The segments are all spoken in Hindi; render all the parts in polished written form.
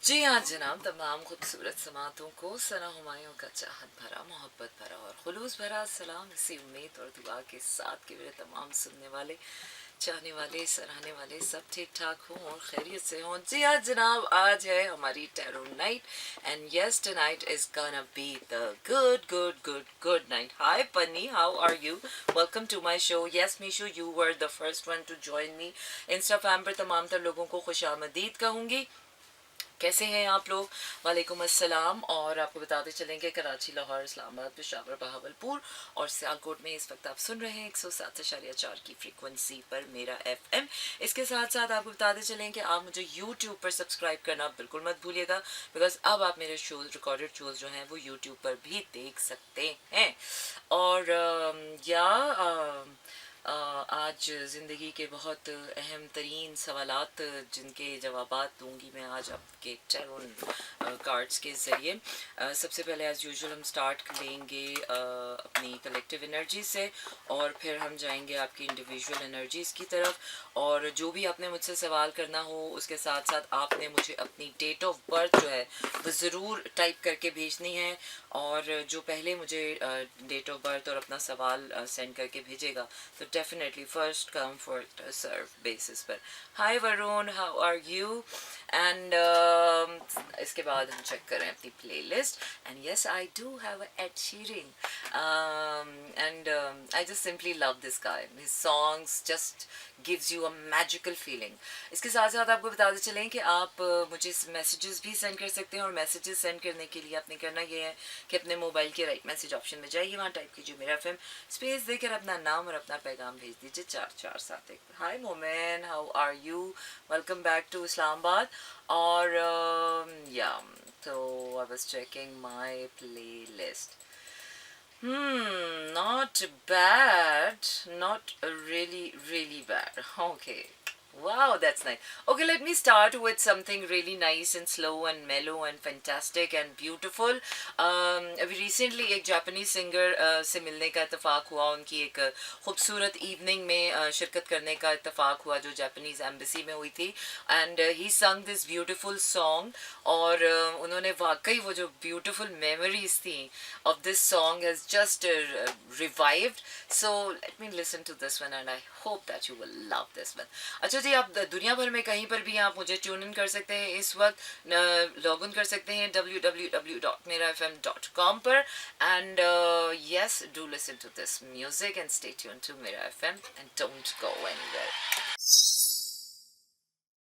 जी हाँ जनाब, तमाम खूबसूरत समातों को सना हुमायूं का चाहत भरा, मोहब्बत भरा और खुलूस भरा सलाम, इसी उम्मीद और दुआ के साथ कि मेरे तमाम सुनने वाले, चाहने वाले, सराहने वाले सब ठीक ठाक हों और खैरियत से हों। जी हाँ जनाब, आज है हमारी tarot night and yes tonight is gonna be the good night. Hi Panni, how are you? Welcome to my show. Yes Meeshu, you were the first one to join me. Insta fam पर तमाम तर लोगों को खुशामदीद कहूँगी। कैसे हैं आप लोग? वालेकुम अस्सलाम। और आपको बताते चलें कि कराची, लाहौर, इस्लामाबाद, पेशावर, बहावलपुर और सियालकोट में इस वक्त आप सुन रहे हैं 107.4 की फ्रीक्वेंसी पर मेरा एफएम। इसके साथ साथ आपको बताते चलें कि आप मुझे यूट्यूब पर सब्सक्राइब करना बिल्कुल मत भूलिएगा, बिकॉज अब आप मेरे शोज, रिकॉर्डेड शोज जो हैं वो यूट्यूब पर भी देख सकते हैं। और आज ज़िंदगी के बहुत अहम तरीन सवालात जिनके जवाबात दूंगी मैं आज आपके टैरो कार्ड्स के ज़रिए। सबसे पहले एज़ यूजुअल हम स्टार्ट लेंगे अपनी कलेक्टिव एनर्जी से और फिर हम जाएंगे आपकी इंडिविजुअल एनर्जीज़ की तरफ। और जो भी आपने मुझसे सवाल करना हो उसके साथ साथ आपने मुझे अपनी डेट ऑफ बर्थ जो है वो ज़रूर टाइप करके भेजनी है। और जो पहले मुझे डेट ऑफ बर्थ और अपना सवाल सेंड करके भेजेगा तो definitely first come first serve basis पर। Hi Varun, how are you? And इसके बाद हम चेक करें अपनी playlist and yes I do have Ed Sheeran and I just simply love this guy, his songs just gives you a magical feeling. इसके साथ साथ आपको बताते चलें कि आप मुझे मैसेजेस भी सेंड कर सकते हैं और मैसेजेस सेंड करने के लिए आपने करना ये है कि अपने मोबाइल के राइट मैसेज ऑप्शन में जाइए, वहाँ टाइप कीजिए मेरा एफएम, स्पेस देकर अपना नाम और अपना पैगाम भेज दीजिए 4471। Hi Momin, how are you? Welcome back to Islamabad. और या तो I was checking my playlist. Not bad. Not really bad. Okay. Wow, that's nice. Okay, let me start with something really nice and slow and mellow and fantastic and beautiful. अभी recently एक Japanese singer से मिलने का इत्तेफाक हुआ, उनकी एक खूबसूरत इवनिंग में शिरकत करने का इत्तेफाक हुआ जो जापानीज एम्बेसी में हुई थी। एंड ही संग दिस ब्यूटीफुल सॉन्ग और उन्होंने वाकई वो जो ब्यूटीफुल मेमोरीज थी of this song has just revived. So let me listen to this one and I hope that you will love this one. अच्छा जी, आप दुनिया भर में कहीं पर भी आप मुझे ट्यून इन कर सकते हैं, इस वक्त लॉग इन कर सकते हैं www.merafm.com पर and yes, do listen to this music and stay tuned to Mera FM and don't go anywhere.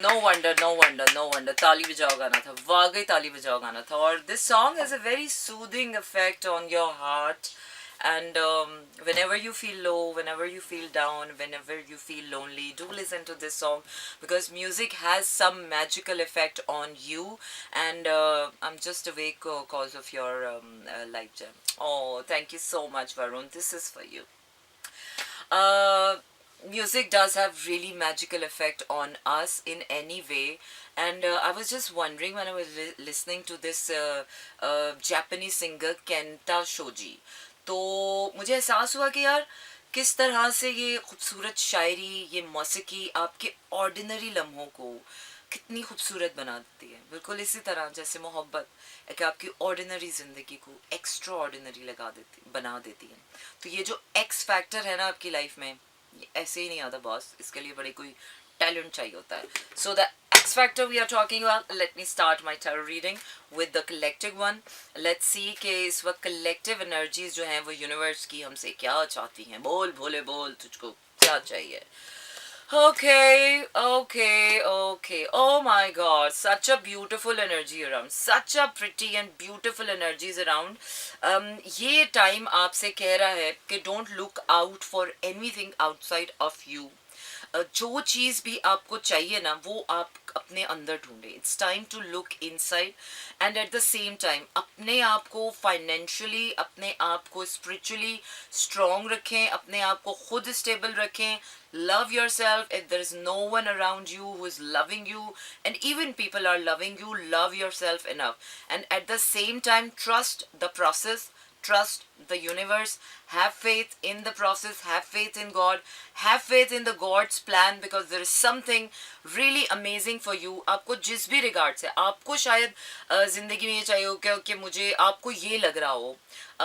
No wonder, no wonder, no wonder. ताली बजाओ गाना था, वाकई ताली बजाओ गाना था। और this song has a very soothing effect on your heart. And whenever you feel low, whenever you feel down, whenever you feel lonely, do listen to this song because music has some magical effect on you. And I'm just awake because of your live jam. Oh, thank you so much, Varun. This is for you. Music does have really magical effect on us in any way. And I was just wondering when I was listening to this Japanese singer Kenta Shoji, तो मुझे एहसास हुआ कि यार किस तरह से ये खूबसूरत शायरी, ये मौसीकी आपके ऑर्डिनरी लम्हों को कितनी खूबसूरत बना देती है। बिल्कुल इसी तरह जैसे मोहब्बत एक आपकी ऑर्डिनरी ज़िंदगी को एक्स्ट्रा ऑर्डिनरी बना देती है। तो ये जो एक्स फैक्टर है ना आपकी लाइफ में, ऐसे ही नहीं आता बॉस, इसके लिए बड़े कोई टैलेंट चाहिए होता है। So the X factor we are talking about. Let me start my tarot reading with the collective one. Let's see कि इस वक्त collective energies जो हैं वो universe की हमसे क्या चाहती हैं। बोल भोले बोल, तुझको क्या चाहिए? Okay, okay, okay. Oh my God, such a beautiful energy around, such a pretty and beautiful energies around. ये टाइम आपसे कह रहा है कि don't look out for anything outside of you. जो चीज़ भी आपको चाहिए ना वो आप अपने अंदर ढूंढे. It's time to look inside and at the same time अपने आप को फाइनेंशियली, अपने आप को स्पिरिचुअली स्ट्रॉन्ग रखें, अपने आप को खुद स्टेबल रखें. Love yourself. If there is no one around you who is loving you, and even people are loving you, love yourself enough. And at the same time, trust the process, trust the universe, Have faith in the process, have faith in God, have faith in the God's plan, because there is something really amazing for you. आपको जिस भी रिगार्ड से, आपको शायद ज़िंदगी में ये चाहिए हो कि मुझे, आपको ये लग रहा हो,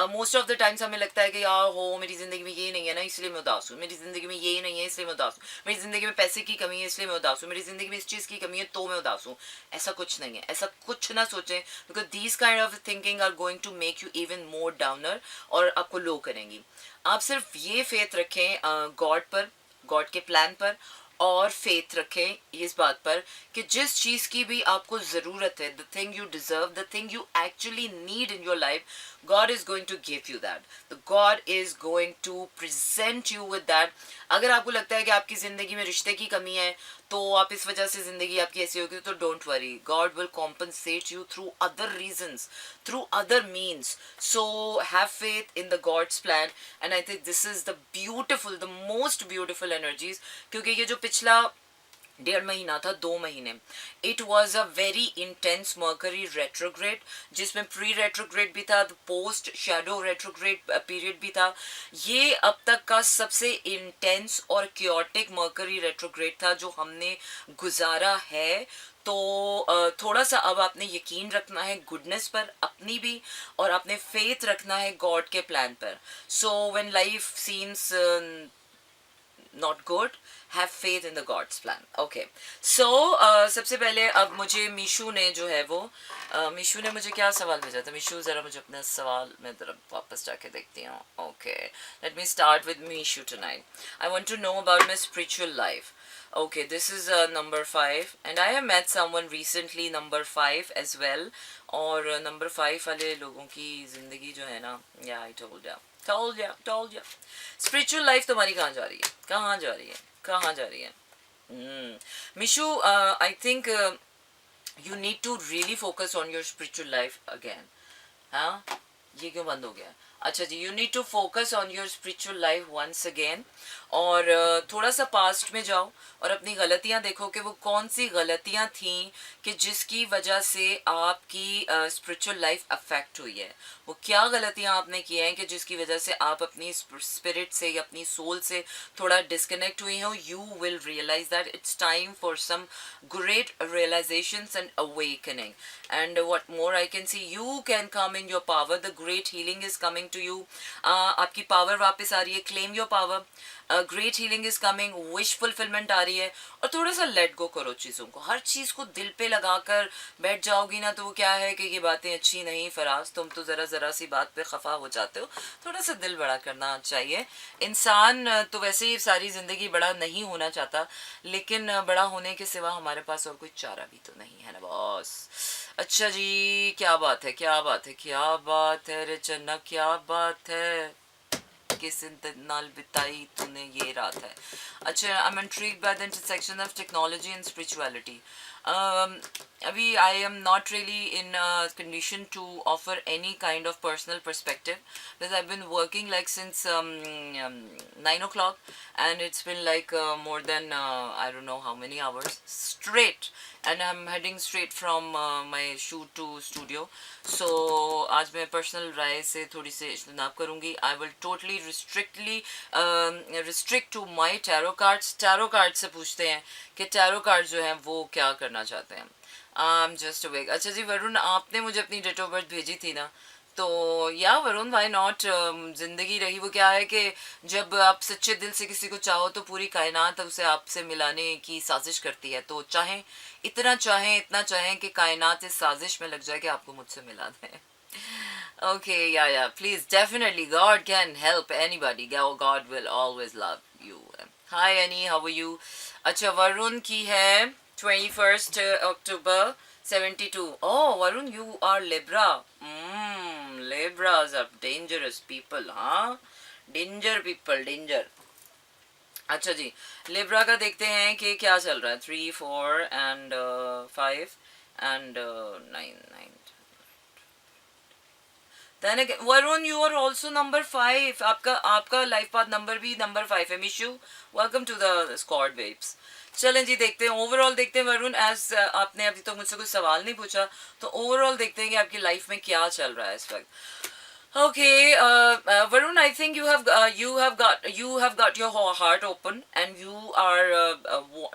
मोस्ट ऑफ द टाइम्स हमें लगता है कि यार हो मेरी ज़िंदगी में ये नहीं है ना इसलिए मैं उदास हूँ, मेरी ज़िंदगी में ये नहीं है इसलिए मैं उदास हूँ, मेरी ज़िंदगी में पैसे की कमी है इसलिए मैं उदास हूँ, मेरी ज़िंदगी में इस चीज़ की कमी है तो मैं उदास हूँ. ऐसा कुछ नहीं है, ऐसा कुछ ना सोचें, because these kind of thinking are going to make you even more downer, और आपको लो करेंगी. आप सिर्फ ये फेथ रखें गॉड पर, गॉड के प्लान पर, और फेथ रखें इस बात पर कि जिस चीज़ की भी आपको ज़रूरत है, the thing you deserve, the thing you actually need in your life, God is going to give you that. The God is going to present you with that. अगर आपको लगता है कि आपकी ज़िंदगी में रिश्ते की कमी है, तो आप इस वजह से ज़िंदगी आपकी ऐसी होगी, तो don't worry, God will compensate you through other reasons, through other means. So have faith in the God's plan, and I think this is the beautiful, the most beautiful energies, क्योंकि ये जो पिछला 1.5 महीना था, 2 महीने, it was a very intense mercury retrograde, जिसमें प्री रेट्रोग्रेड भी था, पोस्ट शेडो रेट्रोग्रेड पीरियड भी था. ये अब तक का सबसे इंटेंस और क्योटिक मर्करी रेट्रोग्रेड था जो हमने गुजारा है. तो थोड़ा सा अब आपने यकीन रखना है गुडनेस पर अपनी भी, और आपने फेथ रखना है गॉड के प्लान पर. So when life seems not good, have faith in the God's plan. Okay, so सबसे पहले अब मुझे मीशू ने जो है वो मीशू ने मुझे क्या सवाल भेजा था. मीशू ज़रा मुझे अपना सवाल में ज़रा वापस जाके देखती हूँ. Okay, let me start with Mishu tonight. I want to know about my spiritual life. Okay, this is number 5, and I have met someone recently number 5 as well. और number 5 वाले लोगों की ज़िंदगी जो है ना, yeah, I told ya. Spiritual life तुम्हारी कहाँ जा रही है, कहाँ जा रही है, कहाँ जा रही है? Mishu, I think you need to really focus on your spiritual life again. हाँ, ये क्यों बंद हो गया? अच्छा जी, you need to focus on your spiritual life once again, और थोड़ा सा पास्ट में जाओ और अपनी गलतियां देखो कि वो कौन सी गलतियां थी कि जिसकी वजह से आपकी स्पिरिचुअल लाइफ अफेक्ट हुई है. वो क्या गलतियां आपने की हैं कि जिसकी वजह से आप अपनी स्पिरिट से या अपनी सोल से थोड़ा डिस्कनेक्ट हुई हो. You will realise that it's time for some great realisations and awakening. And what more I can see, you can come in your power. The great healing is coming to you. आपकी पावर वापस आ रही है. Claim your power. Great healing is coming. Wish fulfillment आ रही है. और थोड़ा सा let go करो चीज़ों को. हर चीज़ को दिल पे लगाकर बैठ जाओगी ना, तो वो क्या है कि ये बातें अच्छी नहीं. फराज, तुम तो ज़रा सी बात पे खफा हो जाते हो. थोड़ा सा दिल बड़ा करना चाहिए. इंसान तो वैसे ही सारी ज़िंदगी बड़ा नहीं होना चाहता, लेकिन बड़ा होने के सिवा हमारे पास और कोई चारा भी तो नहीं है ना बॉस. अच्छा जी, क्या बात है, क्या बात है, क्या बात है रे चन्ना, क्या बात है, किस नाल बिताई तूने ये रात है. अच्छा, I am intrigued by the intersection of technology and spirituality. अभी I am not really in condition to offer any kind of personal perspective, because I've been working like since 9 o'clock, and it's been like more than I don't know how many hours straight, and I'm heading straight from my shoot to studio. So आज मैं personal राय से थोड़ी सी इज्तनाब करूँगी. I will totally restrict to my tarot cards. tarot cards से पूछते हैं कि tarot cards जो हैं वो क्या करना चाहते हैं. Just awake. अच्छा जी वरुण, आपने मुझे अपनी डेट ऑफ बर्थ भेजी थी ना, तो या वरुण, वाई नॉट. ज़िंदगी रही वो क्या है कि जब आप सच्चे दिल से किसी को चाहो तो पूरी कायनात उसे आपसे मिलाने की साजिश करती है. तो चाहें, इतना चाहें कि कायनात इस साजिश में लग जाए कि आपको मुझसे मिला दें. Okay, yeah, please, definitely, God can help anybody. God will always love you. Hi Annie, how are you? अच्छा, वरुण की है 21st October 72. Oh, Varun, you are Libra. Libras are dangerous people, huh? Danger people, danger. अच्छा जी, लिब्रा का देखते हैं कि क्या चल रहा है. 3, 4 and 5 and 9. Then again, Varun, you are also number 5. आपका लाइफ पाथ नंबर भी number 5 है. Mishu, welcome to the squad babes. चलें जी, देखते हैं ओवरऑल, देखते हैं वरुण, एज आपने अभी तो मुझसे कोई सवाल नहीं पूछा, तो ओवरऑल देखते हैं कि आपकी लाइफ में क्या चल रहा है इस वक्त. Okay, Varun, I think you have got your heart open, and you are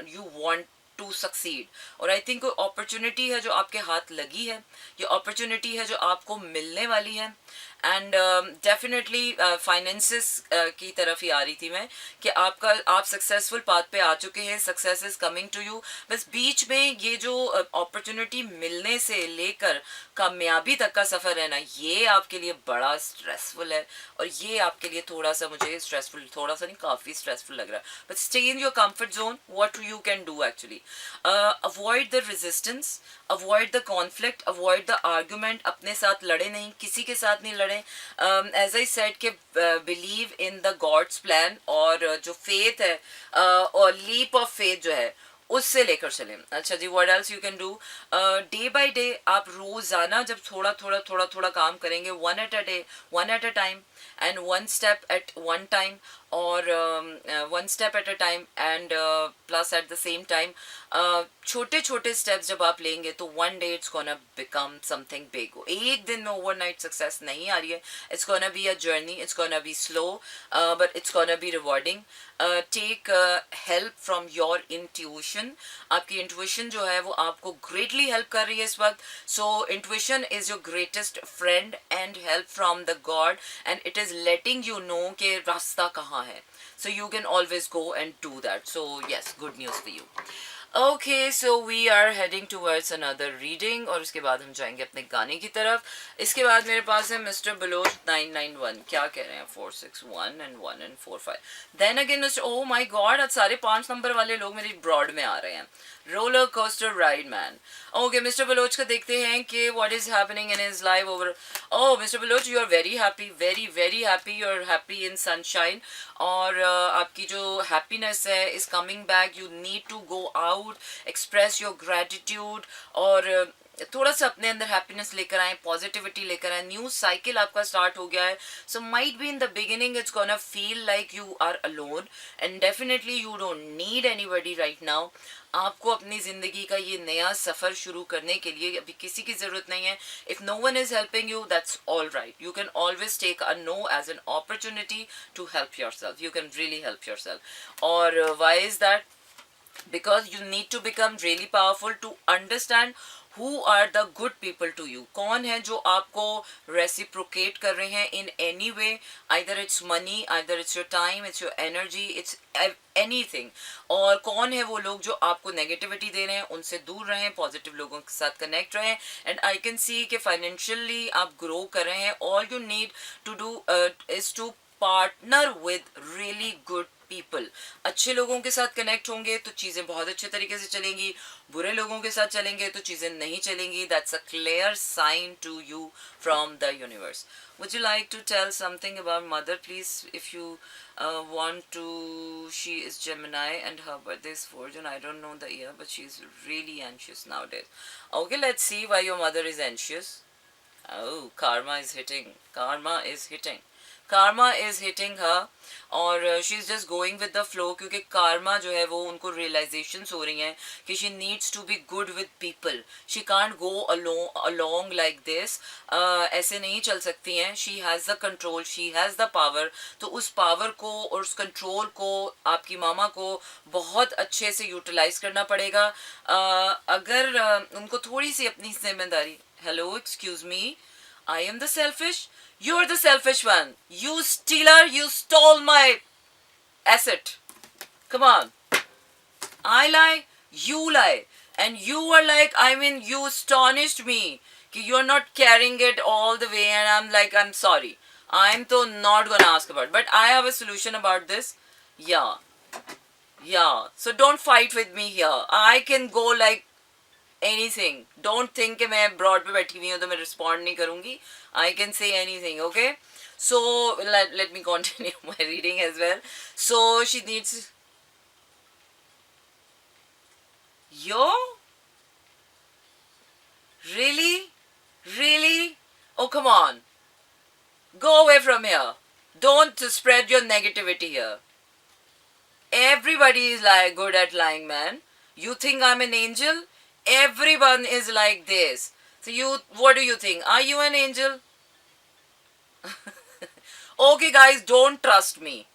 you want to succeed. और I think कोई opportunity है जो आपके हाथ लगी है, ये opportunity है जो आपको मिलने वाली है, एंड डेफिनेटली फाइनेंसिस की तरफ ही आ रही थी मैं, कि आप सक्सेसफुल पाथ पे आ चुके हैं, success is coming to you. बस बीच में ये जो अपॉर्चुनिटी मिलने से लेकर कामयाबी तक का सफ़र है ना, ये आपके लिए बड़ा स्ट्रेसफुल है, और ये आपके लिए थोड़ा सा, मुझे स्ट्रेसफुल, थोड़ा सा नहीं, काफ़ी स्ट्रेसफुल लग रहा है। But stay in your comfort zone, what you can do actually, avoid the resistance, avoid the conflict, avoid the argument. अपने साथ लड़े नहीं, किसी के साथ नहीं लड़े। एज आई सेड के believe in the gods plan, और जो फेथ है, और लीप ऑफ फेथ जो है, उससे लेकर चलें। अच्छा जी, what else you can do, day by day आप रोजाना जब थोड़ा थोड़ा थोड़ा थोड़ा काम करेंगे, one at a day, one at a time, and one step at one time, और one step at a time, and plus at the same time छोटे छोटे स्टेप्स जब आप लेंगे, तो one day it's gonna become something big. एक दिन में ओवरनाइट सक्सेस नहीं आ रही है, it's gonna be a journey, it's gonna be slow, but it's gonna be rewarding. Take help from your intuition, आपकी इंट्यूशन जो है वो आपको ग्रेटली हेल्प कर रही है इस वक्त। So intuition is your greatest friend, and help from the God, and it is letting you know कि रास्ता कहाँ है। So you can always go and do that. So yes, good news for you. Okay, so we are heading towards another reading, और उसके बाद हम जाएंगे अपने गाने की तरफ। इसके बाद मेरे पास है मिस्टर बलोच 991, क्या कह रहे हैं, 461 and 1 and 45। Then again mister, oh my god, आज सारे 5 नंबर वाले लोग मेरी ब्रॉड में आ रहे हैं। Roller coaster ride man. Okay, mister Baloch का देखते हैं कि what is happening in his life over. Oh mister Baloch, you are very happy, very very happy, you are happy in sunshine, और आपकी जो हैप्पीनेस है is coming back. You need to go out, express your gratitude, और थोड़ा सा अपने अंदर हैप्पीनेस लेकर आए, पॉजिटिविटी लेकर आए। न्यू साइकिल आपका स्टार्ट हो गया है। So might be in the beginning it's gonna feel like you are alone, and definitely you don't need anybody right now. आपको अपनी ज़िंदगी का ये नया सफ़र शुरू करने के लिए अभी किसी की ज़रूरत नहीं है। If no one is helping you, that's all right. You can always take a no as an opportunity to help yourself. You can really help yourself. और why is that? because you need to become really powerful to understand who are the good people to you। कौन है जो आपको reciprocate कर रहे हैं in any way, either it's money, either it's your time, it's your energy, it's anything। और कौन है वो लोग जो आपको नेगेटिविटी दे रहे हैं, उनसे दूर रहें, पॉजिटिव लोगों के साथ कनेक्ट रहें। एंड आई कैन सी कि फाइनेंशियली आप ग्रो कर रहे हैं। All you need to do is to partner with really good people. अच्छे लोगों के साथ कनेक्ट होंगे तो चीज़ें बहुत अच्छे तरीके से चलेंगी, बुरे लोगों के साथ चलेंगे तो चीज़ें नहीं चलेंगी। That's a clear sign to you from the universe. Would you like to tell something about mother, please, if you want to? She is Gemini and her birthday is Fortune. I don't know the year, but she's really anxious nowadays. Okay, let's see why your mother is anxious. Oh, karma is hitting. Karma is hitting. Karma is hitting her, और she is just going with the flow, क्योंकि karma जो है वो उनको realizations हो रही हैं कि she needs to be good with people. She can't go along like this. ऐसे नहीं चल सकती हैं। She has the control, she has the power. तो उस power को और उस control को आपकी मामा को बहुत अच्छे से utilize करना पड़ेगा। अगर उनको थोड़ी सी अपनी जिम्मेदारी, hello, excuse me, I am the selfish. You're the selfish one. You stealer, you stole my asset. Come on. I lie, you lie. And you were like, I mean, you astonished me. You're not carrying it all the way, and I'm like, I'm sorry. I'm so not gonna ask about it. But I have a solution about this. Yeah. Yeah. So don't fight with me here. I can go like anything. Don't think कि मैं broad पे बैठी हुई हूँ तो मैं respond नहीं करूँगी. I can say anything, okay? So let me continue my reading as well. So she needs. Yo? Really? Really? Oh, come on. Go away from here. Don't spread your negativity here. Everybody is like good at lying, man. You think I'm an angel? Everyone is like this. So what do you think? Are you an angel? Okay, guys, don't trust me.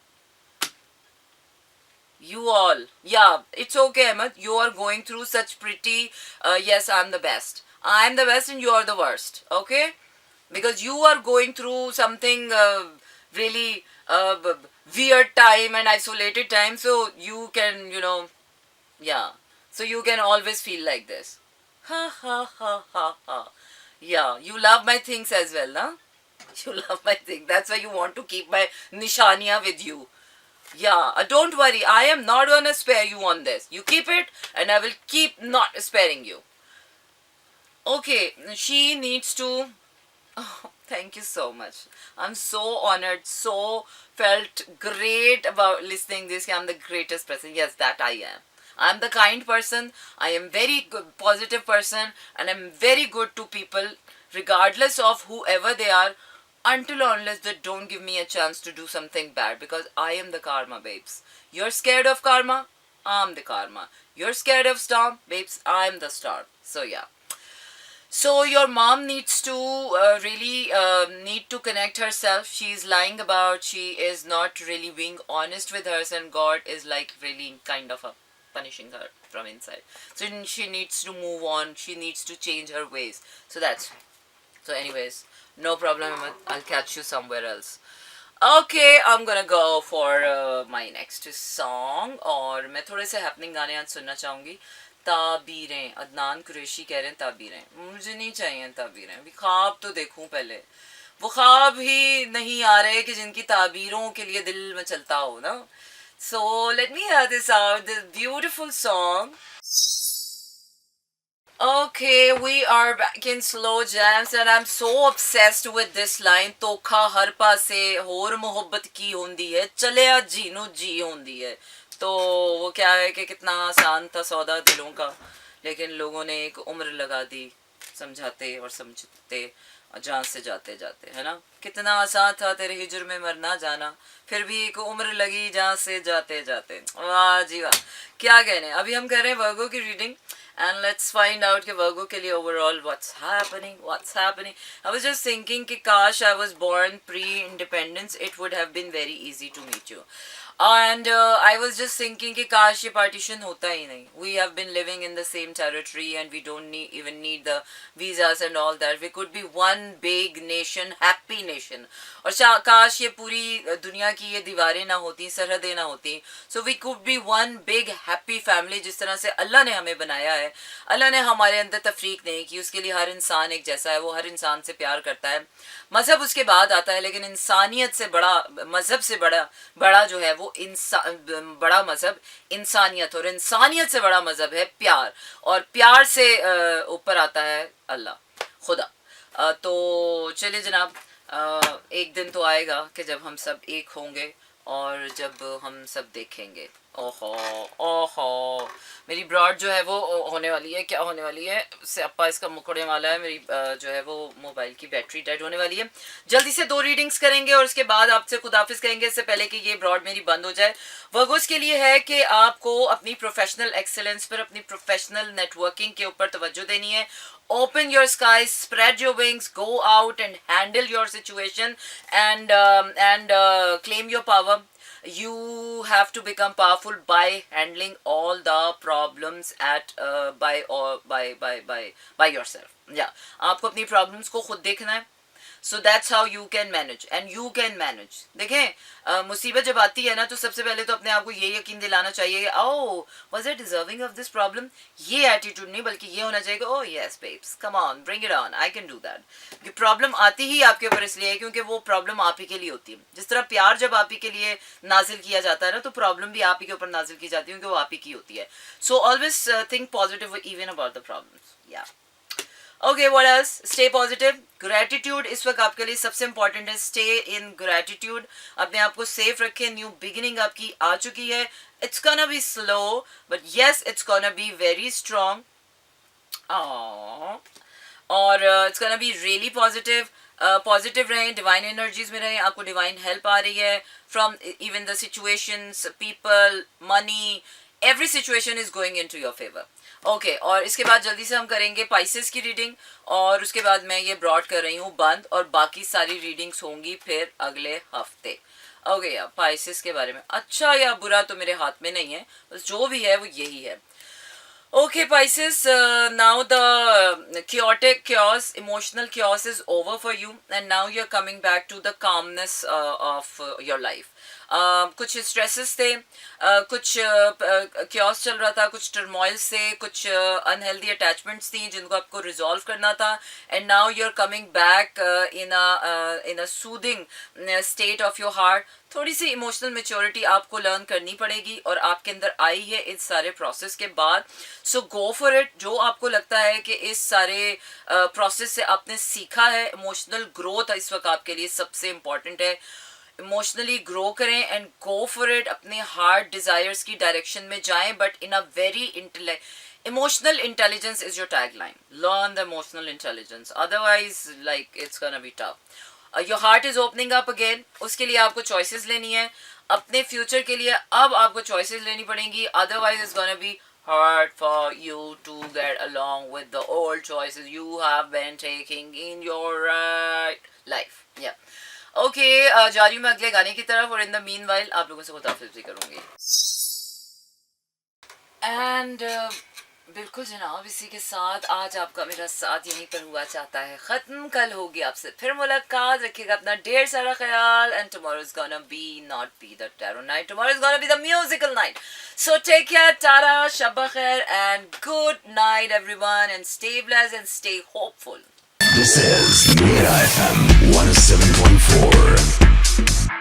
You all. Yeah, it's okay, Ahmed. You are going through such pretty. Yes, I'm the best. I'm the best and you are the worst. Okay? Because you are going through something really weird time and isolated time, so you can, yeah. So you can always feel like this. Ha ha ha ha ha. Yeah, you love my things as well, huh? You love my thing. That's why you want to keep my nishaniya with you. Yeah, don't worry. I am not gonna spare you on this. You keep it, and I will keep not sparing you. Okay, she needs to. Oh, thank you so much. I'm so honored. So felt great about listening this. I'm the greatest person. Yes, that I am. I'm the kind person. I am very good, positive person, and I'm very good to people, regardless of whoever they are, until or unless they don't give me a chance to do something bad. Because I am the karma, babes. You're scared of karma. I'm the karma. You're scared of storm, babes. I'm the storm. So yeah. So your mom needs to really need to connect herself. She's lying about. She is not really being honest with her, and God is like really kind of punishing her from inside. So she needs to move on. She needs to change her ways. So that's so. Anyways, no problem. I'll catch you somewhere else. Okay, I'm gonna go for my next song और मैं थोड़े से हैपनिंग गाने आज सुनना चाहूँगी. ताबीरें, अदनान कुरैशी कह रहे हैं ताबीरें. मुझे नहीं चाहिए ताबीरें. अभी ख्वाब तो देखूं पहले. वो ख्वाब ही नहीं आ रहे कि जिनकी ताबीरों के लिए दिल में चलता हो ना. So let me hear this out, this beautiful song. Okay, we are back in slow jams and I'm so obsessed with this line. तोखा हर पासे होर मोहब्बत की होंदी है चले आ जीनो जी होंदी है. तो वो क्या है कि कितना आसान था सौदा दिलों का, लेकिन लोगों ने एक उम्र लगा दी समझाते और समझते जान से जाते जाते, है ना. कितना आसान था तेरे हिजर में मरना जाना, फिर भी एक उम्र लगी जान से जाते जाते. वाह जी वाह, क्या कहने. अभी हम कर रहे हैं वर्गो की reading and let's find out कि वर्गो के लिए overall what's happening. I was just thinking कि काश I was born pre-independence, it would have been very easy to meet you. And I was just thinking कि काश ये partition होता ही नहीं. We have been living in the same territory and we don't even need the visas and all that. We could be one big nation, happy nation. और काश ये पूरी दुनिया की ये दीवारें ना होती, सरहदें ना होती. So we could be one big happy family जिस तरह से अल्लाह ने हमें बनाया है. अल्लाह ने हमारे अंदर तफरीक नहीं की. उसके लिए हर इंसान एक जैसा है. वो हर इंसान से प्यार करता है. मज़हब उसके बाद आता है, लेकिन इंसानियत से बड़ा, मज़हब से बड़ा जो है वो बड़ा मज़हब इंसानियत, और इंसानियत से बड़ा मज़हब है प्यार, और प्यार से ऊपर आता है अल्लाह खुदा. तो चलिए जनाब, एक दिन तो आएगा कि जब हम सब एक होंगे और जब हम सब देखेंगे. ओहो ओहो, मेरी ब्रॉड जो है वो होने वाली है. क्या होने वाली है? स्यापा इसका मुकड़ने वाला है. मेरी जो है वो मोबाइल की बैटरी डेड होने वाली है. जल्दी से 2 रीडिंग्स करेंगे और उसके बाद आपसे खुदाफिज कहेंगे, इससे पहले कि ये ब्रॉड मेरी बंद हो जाए. वर्गोस के लिए है कि आपको अपनी प्रोफेशनल एक्सेलेंस पर, अपनी प्रोफेशनल नेटवर्किंग के ऊपर तवज्जो देनी है. Open your skies, spread your wings, go out and handle your situation and claim your power. You have to become powerful by handling all the problems by yourself. Yeah, आपको अपनी problems को खुद देखना है. So that's how you can manage and you can manage. देखें, मुसीबत जब आती है ना तो सबसे पहले तो अपने आप को ये यकीन दिलाना चाहिए, oh was I deserving of this problem. ये एटीट्यूड नहीं, बल्कि ये होना चाहिए, oh yes babes, come on, bring it on, I can do that. कि प्रॉब्लम आती ही आपके ऊपर इसलिए है क्योंकि वो प्रॉब्लम आप ही के लिए होती है. जिस तरह प्यार जब आप ही के लिए नाजिल किया जाता है ना, तो प्रॉब्लम भी आप ही के ऊपर नाजिल की जाती है क्योंकि वो आप ही की होती है. So always think positive even about the problems. Yeah. Okay, what else? Stay positive. Gratitude इस वक्त आपके लिए सबसे important है. Stay in gratitude. अपने आप को safe रखें. New beginning आपकी आ चुकी है. It's gonna be slow, but yes, it's gonna be very strong. Aww. और it's gonna be really positive. Positive रहें, डिवाइन एनर्जीज में रहें. आपको डिवाइन हेल्प आ रही है from even the situations, people, money. Every situation is going into your favor. Okay और इसके बाद जल्दी से हम करेंगे पाइसेस की रीडिंग और उसके बाद मैं ये ब्रॉड कर रही हूँ बंद और बाकी सारी रीडिंग्स होंगी फिर अगले हफ्ते। ओके या पाइसेस के बारे में अच्छा या बुरा तो मेरे हाथ में नहीं है, बस जो भी है वो यही है। Okay, Pisces, now the chaotic chaos, emotional chaos is over for you, and now you're coming back to the calmness of your life. कुछ स्ट्रेसेस थे, कुछ chaos चल रहा था, कुछ टर्मोइल्स थे, कुछ अनहेल्दी अटैचमेंट्स थी जिनको आपको रिजॉल्व करना था, and now you are coming back in a soothing state of your heart. थोड़ी सी इमोशनल मेच्योरिटी आपको लर्न करनी पड़ेगी और आपके अंदर आई है इस सारे प्रोसेस के बाद। सो गो फॉर इट। जो आपको लगता है कि इस सारे प्रोसेस से आपने सीखा है, इमोशनल ग्रोथ इस वक्त आपके लिए सबसे इम्पॉर्टेंट है। इमोशनली ग्रो करें एंड गो फॉर इट। अपने हार्ट डिजायर्स की डायरेक्शन में जाएं, but in a very emotional intelligence is your tagline. Learn the emotional intelligence, otherwise like it's gonna be tough. Your heart is opening up again. उसके लिए आपको choices लेनी है अपने future के लिए। अब आपको choices लेनी पड़ेंगी, otherwise it's gonna be hard for you to get along with the old choices you have been taking in your life. Yeah. Okay, जा रही हूँ मैं अगले गाने की तरफ और in the meanwhile आप लोगों से खुदाफिज़ भी करूँगी। And बिल्कुल जनाब, इसी के साथ आज आपका मेरा साथ यहीं पर हुआ चाहता है ख़त्म। कल होगी आपसे फिर मुलाकात। रखिएगा अपना ढेर सारा ख्याल। And tomorrow is gonna be not be the tarot night, tomorrow is gonna be the musical night. So take care, tata, शब खैर and good night everyone, and stay blessed and stay hopeful. This is Mira FM 107.4.